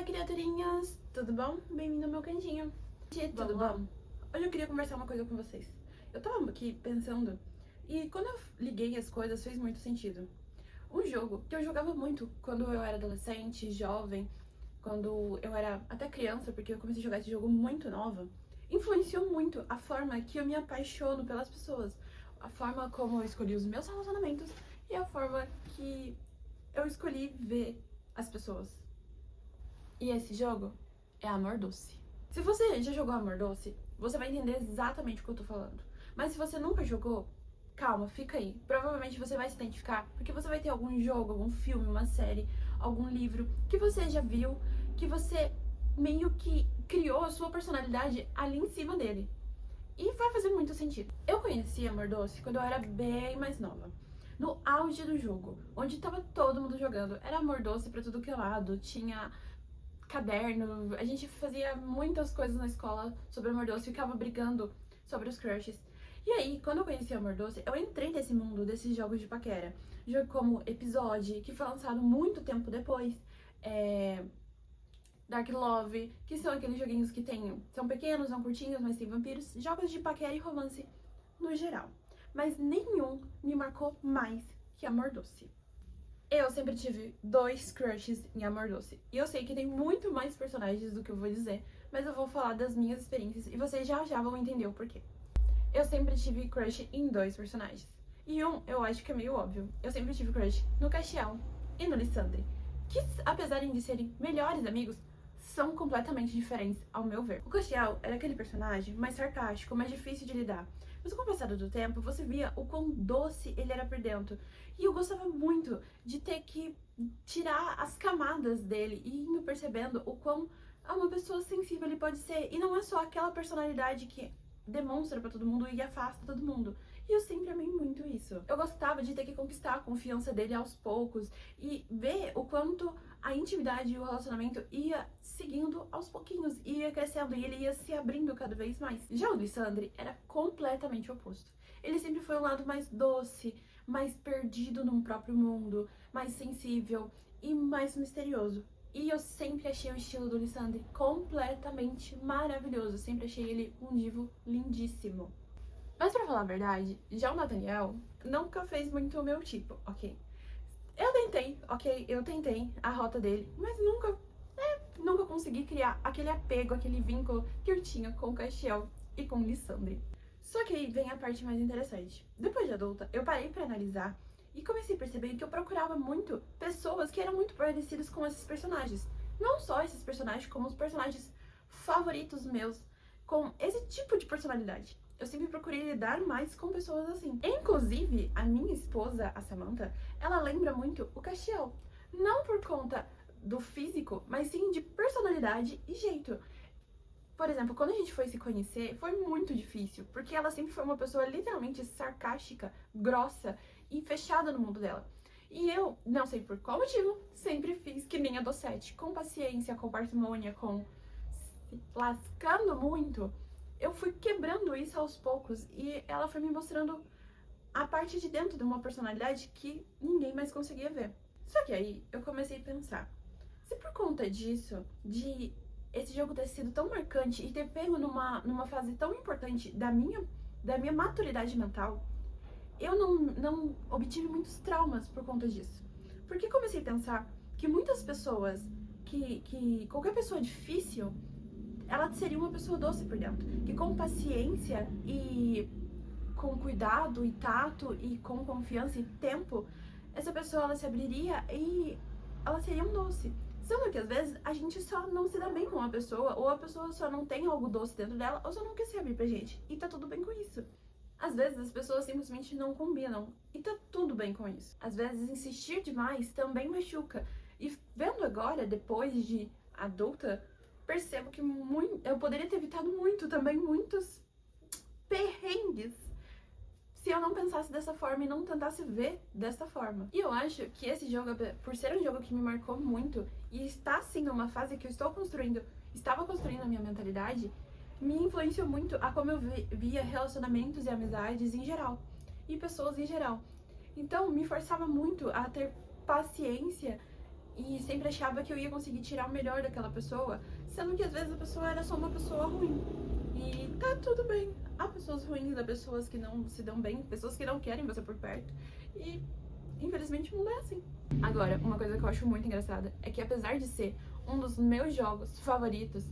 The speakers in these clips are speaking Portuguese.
Olá, criaturinhas! Tudo bom? Bem-vindo ao meu cantinho. Tudo bom? Hoje eu queria conversar uma coisa com vocês. Eu tava aqui pensando, e quando eu liguei as coisas fez muito sentido. Um jogo que eu jogava muito quando eu era adolescente, jovem, quando eu era até criança, porque eu comecei a jogar esse jogo muito nova, influenciou muito a forma que eu me apaixono pelas pessoas, a forma como eu escolhi os meus relacionamentos e a forma que eu escolhi ver as pessoas. E esse jogo é Amor Doce. Se você já jogou Amor Doce, você vai entender exatamente o que eu tô falando. Mas se você nunca jogou, calma, fica aí. Provavelmente você vai se identificar, porque você vai ter algum jogo, algum filme, uma série, algum livro que você já viu, que você meio que criou a sua personalidade ali em cima dele. E vai fazer muito sentido. Eu conheci Amor Doce quando eu era bem mais nova. No auge do jogo, onde tava todo mundo jogando. Era Amor Doce pra tudo que é lado, tinha caderno, a gente fazia muitas coisas na escola sobre Amor Doce, ficava brigando sobre os crushes. E aí, quando eu conheci Amor Doce, eu entrei nesse mundo desses jogos de paquera. Jogo como Episódio, que foi lançado muito tempo depois, Dark Love, que são aqueles joguinhos que são pequenos, são curtinhos, mas tem vampiros. Jogos de paquera e romance no geral. Mas nenhum me marcou mais que Amor Doce. Eu sempre tive 2 crushes em Amor Doce. E eu sei que tem muito mais personagens do que eu vou dizer, mas eu vou falar das minhas experiências e vocês já vão entender o porquê. Eu sempre tive crush em 2 personagens. E eu acho que é meio óbvio. Eu sempre tive crush no Castiel e no Lissandre, que apesar de serem melhores amigos, são completamente diferentes ao meu ver. O Castiel era aquele personagem mais sarcástico, mais difícil de lidar. Mas com o passar do tempo, você via o quão doce ele era por dentro. E eu gostava muito de ter que tirar as camadas dele e indo percebendo o quão uma pessoa sensível ele pode ser. E não é só aquela personalidade que demonstra pra todo mundo e afasta todo mundo. E eu sempre amei muito isso. Eu gostava de ter que conquistar a confiança dele aos poucos e ver o quanto a intimidade e o relacionamento ia seguindo aos pouquinhos, ia crescendo e ele ia se abrindo cada vez mais. Já o Lissandre era completamente o oposto. Ele sempre foi um lado mais doce, mais perdido num próprio mundo, mais sensível e mais misterioso. E eu sempre achei o estilo do Lissandre completamente maravilhoso. Sempre achei ele um divo lindíssimo. Mas pra falar a verdade, já o Nathaniel nunca fez muito o meu tipo, ok? Eu tentei a rota dele, mas nunca consegui criar aquele apego, aquele vínculo que eu tinha com o Castiel e com o Lissandre. Só que aí vem a parte mais interessante. Depois de adulta, eu parei pra analisar e comecei a perceber que eu procurava muito pessoas que eram muito parecidas com esses personagens. Não só esses personagens, como os personagens favoritos meus, com esse tipo de personalidade. Eu sempre procurei lidar mais com pessoas assim. Inclusive, a minha esposa, a Samantha, ela lembra muito o Castiel. Não por conta do físico, mas sim de personalidade e jeito. Por exemplo, quando a gente foi se conhecer, foi muito difícil, porque ela sempre foi uma pessoa literalmente sarcástica, grossa e fechada no mundo dela. E eu, não sei por qual motivo, sempre fiz que nem a Docete, com paciência, com parcimônia, com se lascando muito. Eu fui quebrando isso aos poucos e ela foi me mostrando a parte de dentro de uma personalidade que ninguém mais conseguia ver. Só que aí eu comecei a pensar, se por conta disso, de esse jogo ter sido tão marcante e ter pego numa fase tão importante da minha maturidade mental, eu não obtive muitos traumas por conta disso. Porque comecei a pensar que muitas pessoas, que qualquer pessoa difícil, ela seria uma pessoa doce por dentro, que com paciência e com cuidado e tato e com confiança e tempo, essa pessoa ela se abriria e ela seria um doce. Sendo que às vezes a gente só não se dá bem com uma pessoa, ou a pessoa só não tem algo doce dentro dela, ou só não quer se abrir pra gente. E tá tudo bem com isso. Às vezes as pessoas simplesmente não combinam, e tá tudo bem com isso. Às vezes insistir demais também machuca. E vendo agora, depois de adulta, percebo que eu poderia ter evitado muitos perrengues se eu não pensasse dessa forma e não tentasse ver dessa forma. E eu acho que esse jogo, por ser um jogo que me marcou muito e está sim numa fase que eu estava construindo a minha mentalidade, me influenciou muito a como eu via relacionamentos e amizades em geral e pessoas em geral. Então me forçava muito a ter paciência e sempre achava que eu ia conseguir tirar o melhor daquela pessoa, sendo que às vezes a pessoa era só uma pessoa ruim. E tá tudo bem. Há pessoas ruins, há pessoas que não se dão bem, pessoas que não querem você por perto. E infelizmente o mundo é assim. Agora, uma coisa que eu acho muito engraçada é que apesar de ser um dos meus jogos favoritos,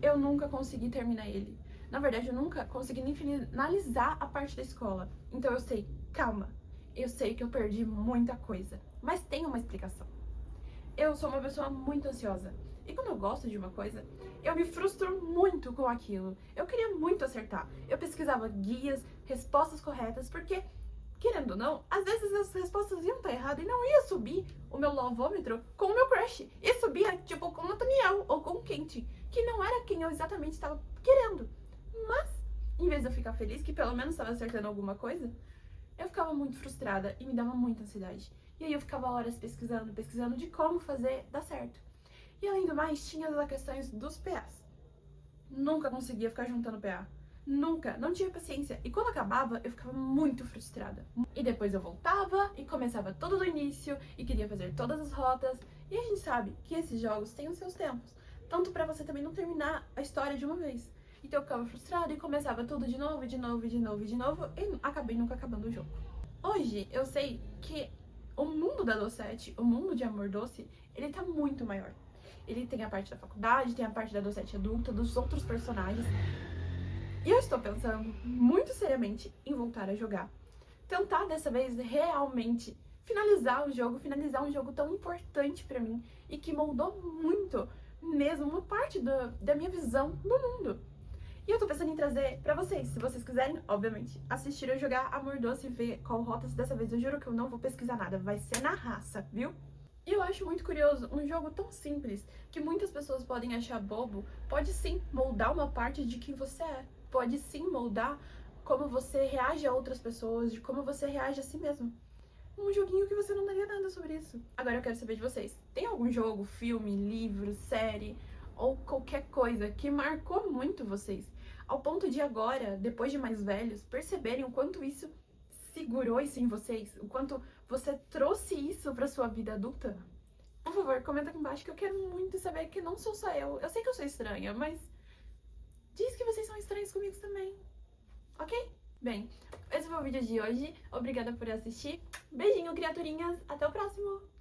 eu nunca consegui terminar ele. Na verdade, eu nunca consegui nem finalizar a parte da escola. Então eu sei, calma, eu sei que eu perdi muita coisa, mas tem uma explicação. Eu sou uma pessoa muito ansiosa. E quando eu gosto de uma coisa, eu me frustro muito com aquilo. Eu queria muito acertar. Eu pesquisava guias, respostas corretas, porque, querendo ou não, às vezes as respostas iam estar erradas e não ia subir o meu lovômetro com o meu crush. Ia subir, tipo, com o Nathaniel ou com o Kent, que não era quem eu exatamente estava querendo. Mas, em vez de eu ficar feliz que pelo menos estava acertando alguma coisa, eu ficava muito frustrada e me dava muita ansiedade. E aí eu ficava horas pesquisando de como fazer dar certo. E além do mais, tinha as questões dos PAs. Nunca conseguia ficar juntando PA. Nunca, não tinha paciência. E quando acabava, eu ficava muito frustrada. E depois eu voltava e começava tudo do início e queria fazer todas as rotas. E a gente sabe que esses jogos têm os seus tempos. Tanto pra você também não terminar a história de uma vez. Então eu ficava frustrada e começava tudo de novo e acabei nunca acabando o jogo. Hoje eu sei que o mundo da Docete, o mundo de Amor Doce, ele tá muito maior. Ele tem a parte da faculdade, tem a parte da Docete adulta, dos outros personagens. E eu estou pensando muito seriamente em voltar a jogar. Tentar dessa vez realmente finalizar um jogo tão importante pra mim e que moldou muito mesmo uma parte da minha visão do mundo. E eu tô pensando em trazer pra vocês, se vocês quiserem, obviamente, assistir eu jogar Amor Doce e ver qual rotas dessa vez. Eu juro que eu não vou pesquisar nada, vai ser na raça, viu? E eu acho muito curioso, um jogo tão simples, que muitas pessoas podem achar bobo, pode sim moldar uma parte de quem você é. Pode sim moldar como você reage a outras pessoas, de como você reage a si mesmo. Um joguinho que você não daria nada sobre isso. Agora eu quero saber de vocês. Tem algum jogo, filme, livro, série ou qualquer coisa que marcou muito vocês? Ao ponto de agora, depois de mais velhos, perceberem o quanto isso segurou isso em vocês? O quanto você trouxe isso pra sua vida adulta? Por favor, comenta aqui embaixo que eu quero muito saber que não sou só eu. Eu sei que eu sou estranha, mas diz que vocês são estranhos comigo também. Ok? Bem, esse foi o vídeo de hoje. Obrigada por assistir. Beijinho, criaturinhas. Até o próximo!